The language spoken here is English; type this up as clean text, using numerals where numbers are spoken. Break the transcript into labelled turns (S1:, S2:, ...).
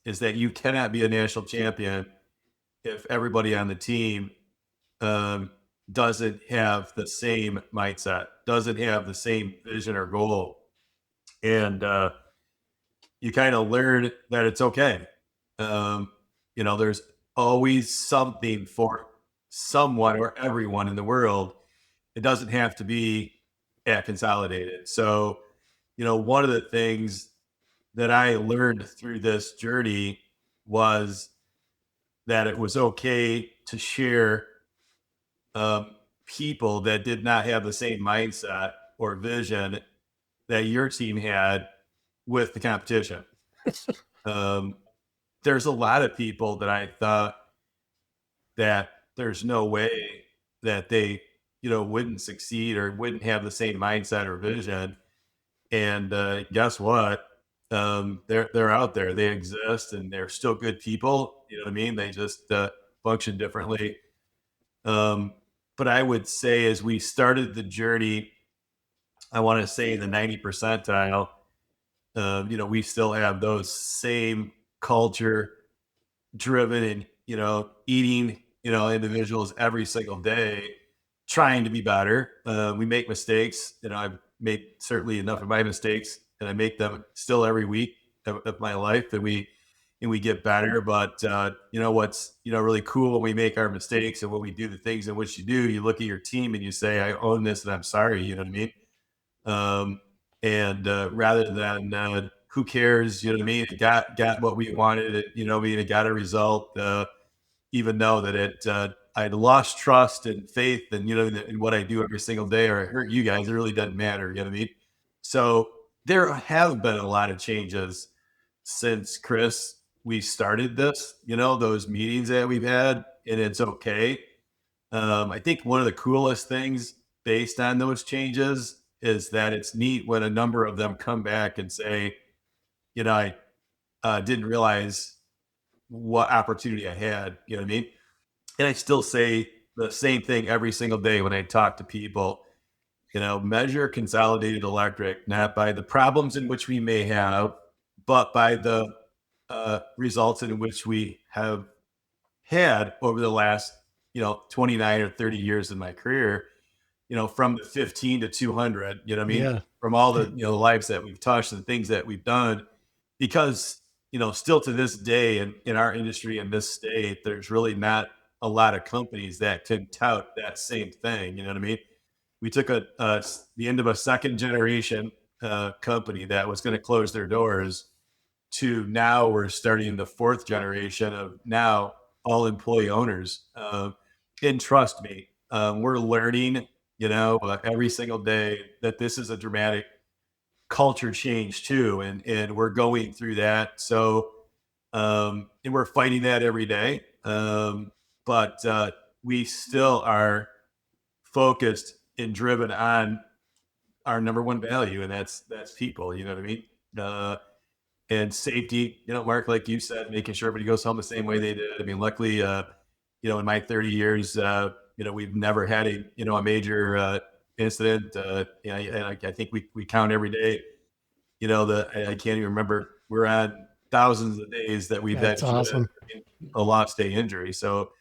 S1: is that you cannot be a national champion if everybody on the team um, doesn't have the same mindset, doesn't have the same vision or goal. And you kind of learn that it's okay. Um, there's always something for someone or everyone in the world. It doesn't have to be at Consolidated. So, one of the things that I learned through this journey was that it was okay to share people that did not have the same mindset or vision that your team had with the competition. Um, there's a lot of people that I thought that there's no way that they, wouldn't succeed or wouldn't have the same mindset or vision. And guess what? They're out there. They exist, and they're still good people. You know what I mean? They just function differently. But I would say, as we started the journey, I want to say the 90 percentile. We still have those same culture driven and eating individuals every single day trying to be better. We make mistakes. I've made certainly enough of my mistakes, and I make them still every week of my life, and we get better. But what's really cool when we make our mistakes and when we do the things in which you look at your team and you say, I own this and I'm sorry. You know what I mean? And rather than who cares, you know what I mean? It got what we wanted. It got a result, even though that I'd lost trust and faith, and in what I do every single day, or I hurt you guys. It really doesn't matter. You know what I mean? So there have been a lot of changes since Chris we started this. Those meetings that we've had, and it's okay. I think one of the coolest things based on those changes is that it's neat when a number of them come back and say, I didn't realize what opportunity I had. You know what I mean? And I still say the same thing every single day when I talk to people. Measure Consolidated Electric not by the problems in which we may have, but by the results in which we have had over the last 29 or 30 years in my career, from the 15 to 200, you know what I mean?
S2: Yeah.
S1: From all the, lives that we've touched and things that we've done, because, still to this day in our industry in this state, there's really not a lot of companies that can tout that same thing. You know what I mean? We took the end of a second generation company that was going to close their doors to now we're starting the fourth generation of now all employee owners. And trust me, we're learning, every single day that this is a dramatic culture change too. And we're going through that. So, and we're fighting that every day. But we still are focused and driven on our number one value, and that's people, you know what I mean? And safety, Mark, like you said, making sure everybody goes home the same way they did. I mean, luckily, in my 30 years, we've never had a major incident. And I think we count every day. I can't even remember. We're on thousands of days that we've had
S2: That's awesome.
S1: a lost day injury. So